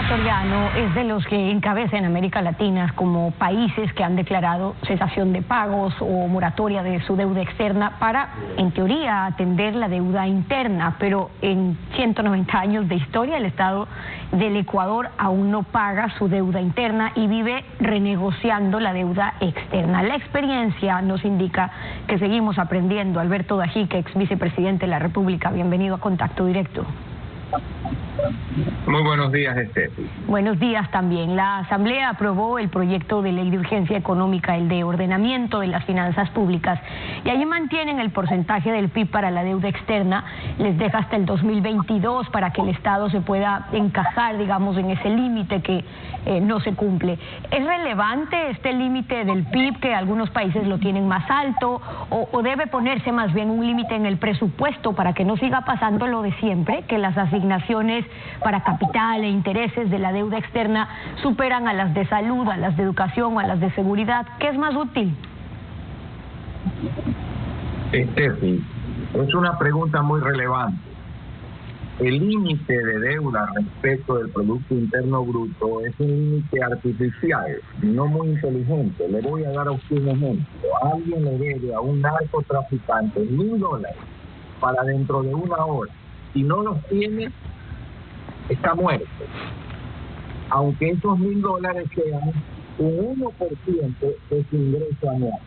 ecuatoriano es de los que encabeza en América Latina como países que han declarado cesación de pagos o moratoria de su deuda externa para, en teoría, atender la deuda interna, pero en 190 años de historia el Estado del Ecuador aún no paga su deuda interna y vive renegociando la deuda externa. La experiencia nos indica que seguimos aprendiendo. Alberto Dajique, ex vicepresidente de la República, bienvenido a Contacto Directo. Muy buenos días, Estefi. Buenos días también. La Asamblea aprobó el proyecto de ley de urgencia económica, el de ordenamiento de las finanzas públicas, y allí mantienen el porcentaje del PIB para la deuda externa, les deja hasta el 2022 para que el Estado se pueda encajar, digamos, en ese límite que no se cumple. ¿Es relevante este límite del PIB, que algunos países lo tienen más alto, o debe ponerse más bien un límite en el presupuesto para que no siga pasando lo de siempre, que las asignaciones para capital e intereses de la deuda externa superan a las de salud, a las de educación o a las de seguridad? ¿Qué es más útil? Estefi, es una pregunta muy relevante. El límite de deuda respecto del Producto Interno Bruto es un límite artificial, no muy inteligente. Le voy a dar a usted un ejemplo. Alguien le debe a un narcotraficante $1.000 para dentro de una hora y no los tiene, está muerto. Aunque esos $1.000 sean un 1% de su ingreso anual.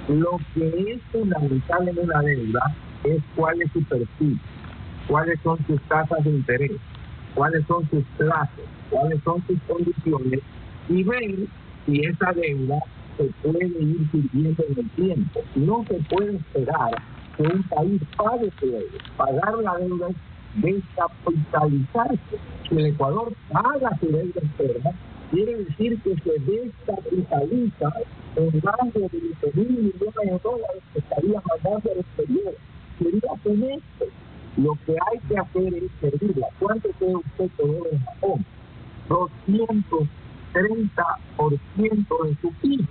Lo que es fundamental en una deuda es cuál es su perfil, cuáles son sus tasas de interés, cuáles son sus plazos, cuáles son sus condiciones, y ver si esa deuda se puede ir sirviendo en el tiempo. No se puede esperar que un país pague su deuda. Pagar la deuda es descapitalizarse. Si el Ecuador paga su deuda externa, quiere decir que se descapitaliza en más de 20.000 millones de dólares que estaría mandando al exterior. Sería con esto. Lo que hay que hacer es servirla. ¿Cuánto cree usted que debe en Japón? 230% de su PIB,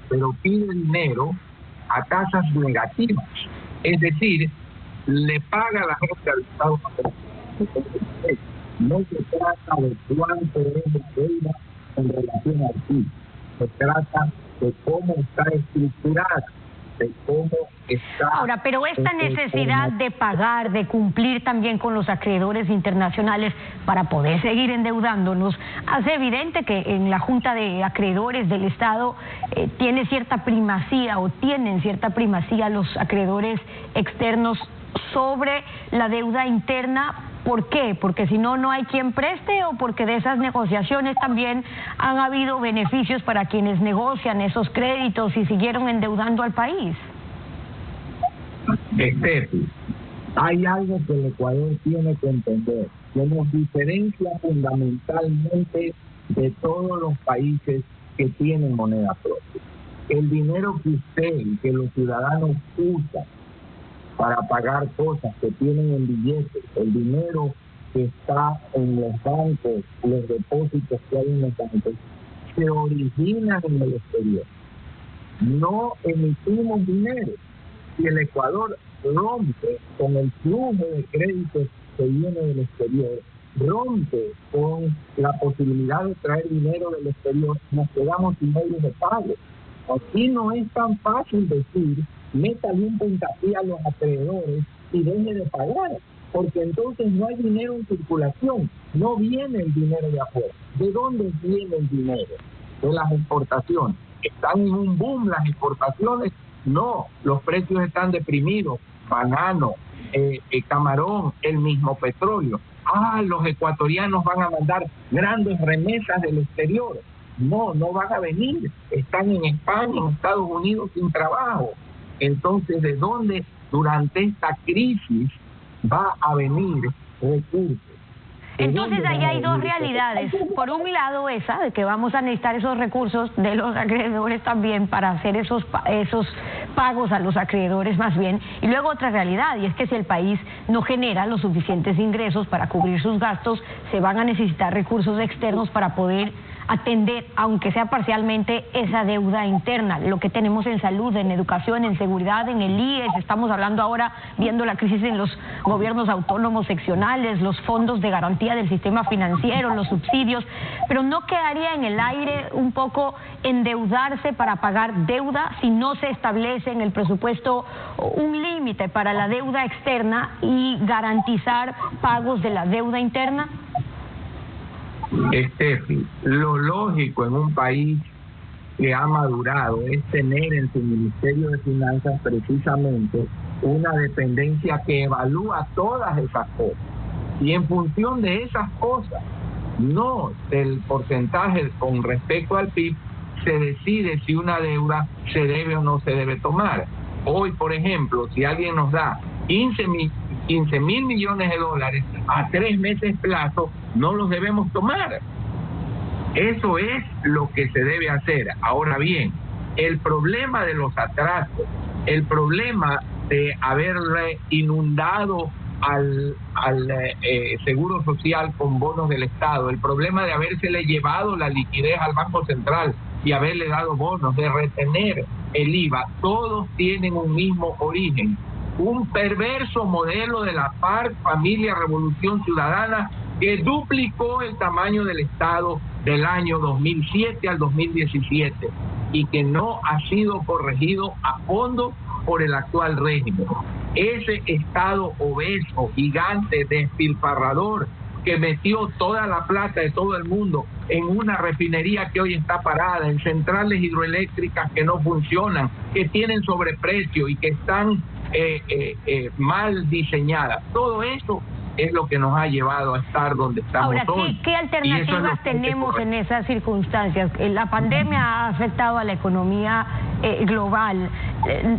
pero pide dinero a tasas negativas. Es decir, le paga a la gente al Estado. No se trata de cuánto es la deuda en relación al PIB. Se trata de cómo está estructurada, de cómo está... Ahora, pero esta necesidad de pagar, de cumplir también con los acreedores internacionales para poder seguir endeudándonos, hace evidente que en la Junta de Acreedores del Estado tiene cierta primacía, o tienen cierta primacía los acreedores externos sobre la deuda interna. ¿Por qué? Porque si no, no hay quien preste, o porque de esas negociaciones también han habido beneficios para quienes negocian esos créditos y siguieron endeudando al país. Estefi, hay algo que el Ecuador tiene que entender, que nos diferencia fundamentalmente de todos los países que tienen moneda propia. El dinero que usted y que los ciudadanos usan para pagar cosas que tienen en billetes, el dinero que está en los bancos, los depósitos que hay en los bancos, se originan en el exterior. No emitimos dinero. Si el Ecuador rompe con el flujo de créditos que viene del exterior, rompe con la posibilidad de traer dinero del exterior, nos quedamos sin medios de pago. Aquí no es tan fácil decir: métale un puntapié a los acreedores y deje de pagar, porque entonces no hay dinero en circulación, no viene el dinero de afuera. ¿De dónde viene el dinero? De las exportaciones. ¿Están en un boom las exportaciones? No, los precios están deprimidos, banano, camarón, el mismo petróleo. Los ecuatorianos van a mandar grandes remesas del exterior. No, no van a venir, están en España, en Estados Unidos sin trabajo. Entonces, ¿de dónde durante esta crisis va a venir recursos? Entonces, ahí hay dos realidades. Por un lado, esa de que vamos a necesitar esos recursos de los acreedores también para hacer esos pagos a los acreedores más bien. Y luego otra realidad, y es que si el país no genera los suficientes ingresos para cubrir sus gastos, se van a necesitar recursos externos para poder atender, aunque sea parcialmente, esa deuda interna, lo que tenemos en salud, en educación, en seguridad, en el IES, estamos hablando ahora, viendo la crisis en los gobiernos autónomos seccionales, los fondos de garantía del sistema financiero, los subsidios, pero ¿no quedaría en el aire un poco endeudarse para pagar deuda si no se establece en el presupuesto un límite para la deuda externa y garantizar pagos de la deuda interna? Estefi, lo lógico en un país que ha madurado es tener en su Ministerio de Finanzas precisamente una dependencia que evalúa todas esas cosas y en función de esas cosas, no del porcentaje con respecto al PIB, se decide si una deuda se debe o no se debe tomar. Hoy, por ejemplo, si alguien nos da 15 mil millones de dólares a 3 meses plazo, no los debemos tomar. Eso es lo que se debe hacer. Ahora bien, el problema de los atrasos, el problema de haberle inundado al Seguro Social con bonos del Estado, el problema de habérsele llevado la liquidez al Banco Central y haberle dado bonos, de retener el IVA, todos tienen un mismo origen: un perverso modelo de la FARC, Familia Revolución Ciudadana, que duplicó el tamaño del Estado del año 2007 al 2017 y que no ha sido corregido a fondo por el actual régimen. Ese Estado obeso, gigante, despilfarrador, que metió toda la plata de todo el mundo en una refinería que hoy está parada, en centrales hidroeléctricas que no funcionan, que tienen sobreprecio y que están mal diseñadas. Todo eso es lo que nos ha llevado a estar donde estamos hoy. Ahora, ¿qué alternativas tenemos en esas circunstancias? La pandemia ha afectado a la economía global.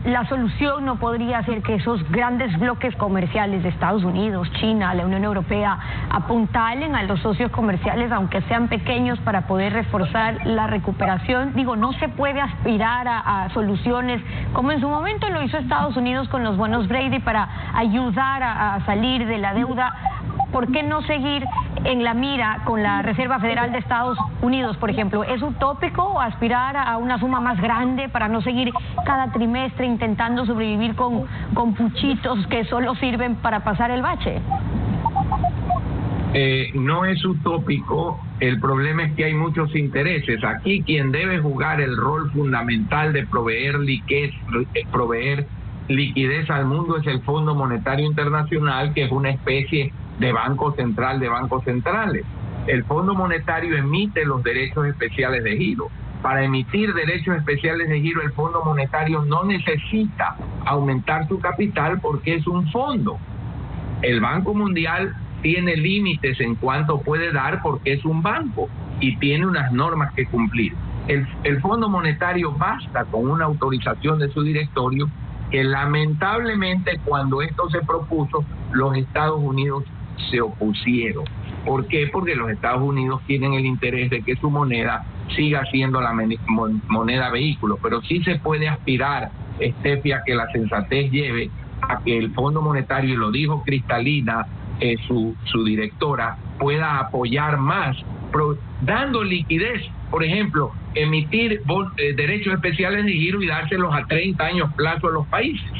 La solución no podría ser que esos grandes bloques comerciales de Estados Unidos, China, la Unión Europea, apuntalen a los socios comerciales, aunque sean pequeños, para poder reforzar la recuperación. Digo, no se puede aspirar a soluciones como en su momento lo hizo Estados Unidos con los bonos Brady para ayudar a salir de la deuda. ¿Por qué no seguir en la mira con la Reserva Federal de Estados Unidos, por ejemplo? ¿Es utópico aspirar a una suma más grande para no seguir cada trimestre intentando sobrevivir con puchitos que solo sirven para pasar el bache? No es utópico. El problema es que hay muchos intereses. Aquí quien debe jugar el rol fundamental de proveer liquidez al mundo es el Fondo Monetario Internacional, que es una especie de banco central de bancos centrales. El Fondo Monetario emite los derechos especiales de giro. Para emitir derechos especiales de giro, el Fondo Monetario no necesita aumentar su capital porque es un fondo. El Banco Mundial tiene límites en cuanto puede dar porque es un banco y tiene unas normas que cumplir. El Fondo Monetario basta con una autorización de su directorio, que lamentablemente cuando esto se propuso, los Estados Unidos se opusieron. ¿Por qué? Porque los Estados Unidos tienen el interés de que su moneda siga siendo la moneda vehículo, pero sí se puede aspirar, Estefi, a que la sensatez lleve a que el Fondo Monetario, y lo dijo Cristalina, su directora, pueda apoyar más, dando liquidez. Por ejemplo, emitir derechos especiales de giro y dárselos a 30 años plazo a los países.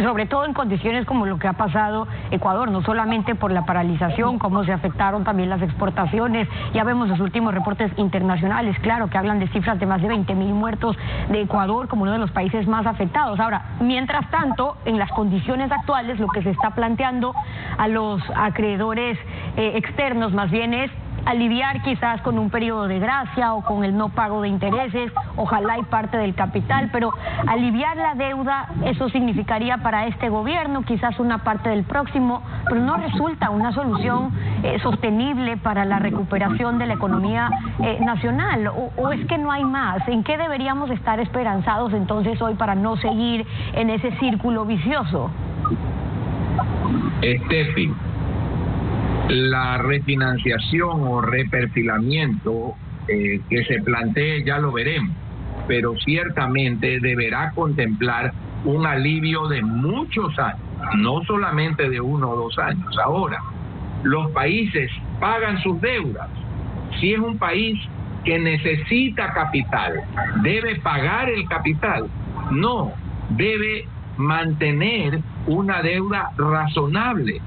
Sobre todo en condiciones como lo que ha pasado Ecuador, no solamente por la paralización, cómo se afectaron también las exportaciones. Ya vemos los últimos reportes internacionales, claro, que hablan de cifras de más de 20.000 muertos de Ecuador como uno de los países más afectados. Ahora, mientras tanto, en las condiciones actuales, lo que se está planteando a los acreedores externos más bien es aliviar quizás con un periodo de gracia o con el no pago de intereses, ojalá y parte del capital, pero aliviar la deuda, eso significaría para este gobierno quizás una parte del próximo, pero no resulta una solución sostenible para la recuperación de la economía nacional, o es que no hay más. ¿En qué deberíamos estar esperanzados entonces hoy para no seguir en ese círculo vicioso? Estefi, la refinanciación o reperfilamiento que se plantee ya lo veremos, pero ciertamente deberá contemplar un alivio de muchos años, no solamente de 1 o 2 años. Ahora, los países pagan sus deudas. Si es un país que necesita capital, debe pagar el capital. No, debe mantener una deuda razonable.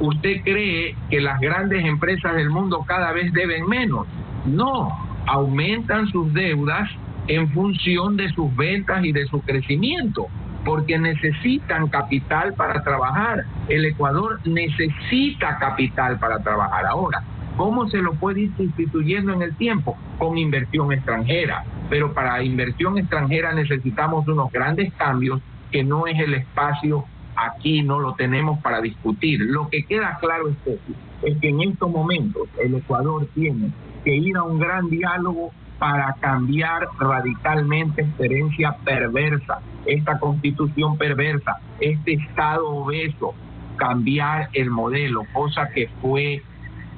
¿Usted cree que las grandes empresas del mundo cada vez deben menos? No, aumentan sus deudas en función de sus ventas y de su crecimiento, porque necesitan capital para trabajar. El Ecuador necesita capital para trabajar. Ahora, ¿cómo se lo puede ir sustituyendo en el tiempo? Con inversión extranjera. Pero para inversión extranjera necesitamos unos grandes cambios que no es el espacio aquí, no lo tenemos para discutir. Lo que queda claro es que en estos momentos el Ecuador tiene que ir a un gran diálogo para cambiar radicalmente esta herencia perversa, esta constitución perversa, este Estado obeso, cambiar el modelo, cosa que fue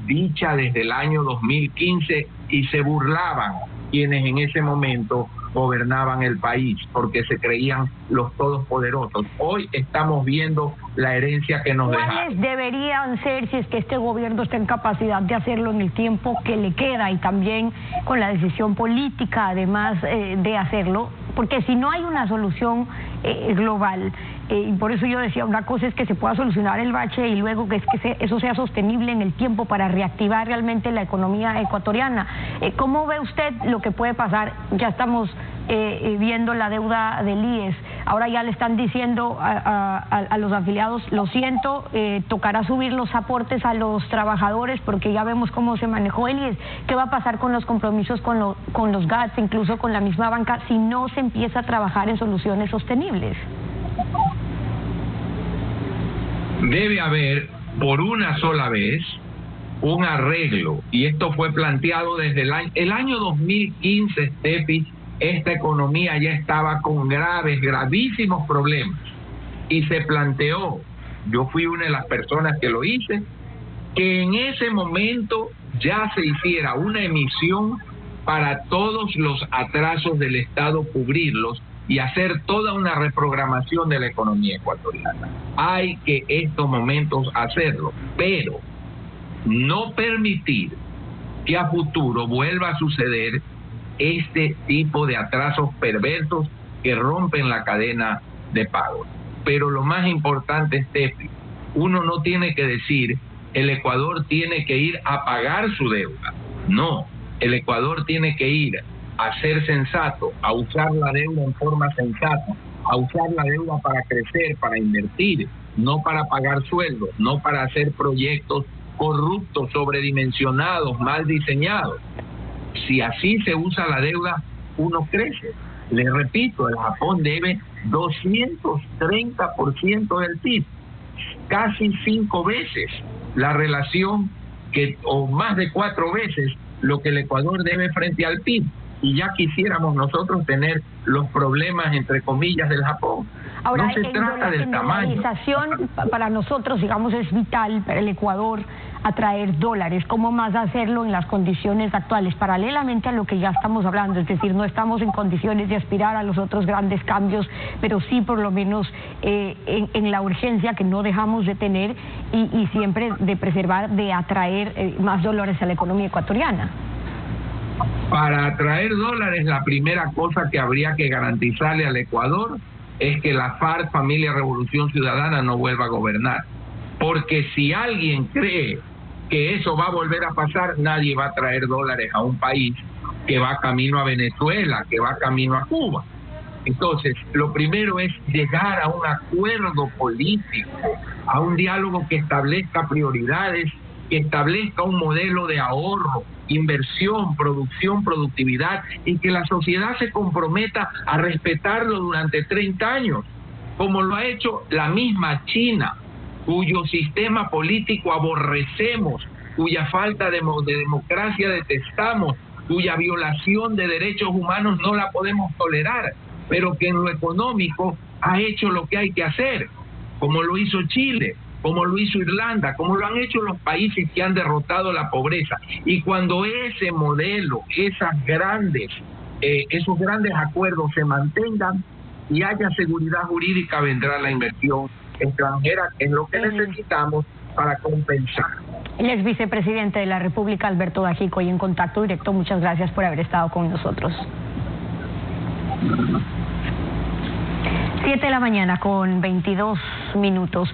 dicha desde el año 2015 y se burlaban quienes en ese momento gobernaban el país porque se creían los todopoderosos. Hoy estamos viendo la herencia que nos dejaron. ¿Cuáles deberían ser, si es que este gobierno está en capacidad de hacerlo en el tiempo que le queda y también con la decisión política además de hacerlo? Porque si no hay una solución global, y por eso yo decía, una cosa es que se pueda solucionar el bache y luego que eso sea sostenible en el tiempo para reactivar realmente la economía ecuatoriana. ¿Cómo ve usted lo que puede pasar? Ya estamos viendo la deuda del IES, ahora ya le están diciendo a los afiliados, lo siento, tocará subir los aportes a los trabajadores porque ya vemos cómo se manejó el IES. ¿Qué va a pasar con los compromisos con los GATS, incluso con la misma banca, si no se empieza a trabajar en soluciones sostenibles? Debe haber, por una sola vez, un arreglo, y esto fue planteado desde el año 2015, Steffi. Esta economía ya estaba con gravísimos problemas, y se planteó, yo fui una de las personas que lo hice, que en ese momento ya se hiciera una emisión para todos los atrasos del Estado, cubrirlos y hacer toda una reprogramación de la economía ecuatoriana. Hay que estos momentos hacerlo, pero no permitir que a futuro vuelva a suceder este tipo de atrasos perversos que rompen la cadena de pago. Pero lo más importante, Steffi, uno no tiene que decir el Ecuador tiene que ir a pagar su deuda. No, el Ecuador tiene que ir a ser sensato, a usar la deuda en forma sensata, a usar la deuda para crecer, para invertir, no para pagar sueldos, no para hacer proyectos corruptos, sobredimensionados, mal diseñados. Si así se usa la deuda, uno crece. Les repito, el Japón debe 230% del PIB, casi 5 veces la relación o más de 4 veces lo que el Ecuador debe frente al PIB. Y ya quisiéramos nosotros tener los problemas, entre comillas, del Japón. Ahora, no se trata del tamaño. La dolarización para nosotros, digamos, es vital para el Ecuador atraer dólares. ¿Cómo más hacerlo en las condiciones actuales? Paralelamente a lo que ya estamos hablando, es decir, no estamos en condiciones de aspirar a los otros grandes cambios, pero sí por lo menos en la urgencia que no dejamos de tener y siempre de preservar, de atraer más dólares a la economía ecuatoriana. Para atraer dólares, la primera cosa que habría que garantizarle al Ecuador es que la FARC, Familia Revolución Ciudadana, no vuelva a gobernar. Porque si alguien cree que eso va a volver a pasar, nadie va a traer dólares a un país que va camino a Venezuela, que va camino a Cuba. Entonces, lo primero es llegar a un acuerdo político, a un diálogo que establezca prioridades, que establezca un modelo de ahorro, inversión, producción, productividad, y que la sociedad se comprometa a respetarlo durante 30 años, como lo ha hecho la misma China, cuyo sistema político aborrecemos, cuya falta de democracia detestamos, cuya violación de derechos humanos no la podemos tolerar, pero que en lo económico ha hecho lo que hay que hacer, como lo hizo Chile, como lo hizo Irlanda, como lo han hecho los países que han derrotado la pobreza. Y cuando ese modelo, esos grandes acuerdos se mantengan y haya seguridad jurídica, vendrá la inversión extranjera, que es lo que necesitamos para compensar. El ex vicepresidente de la República, Alberto Dajico, y en Contacto Directo, muchas gracias por haber estado con nosotros. 7 de la mañana con 22 minutos.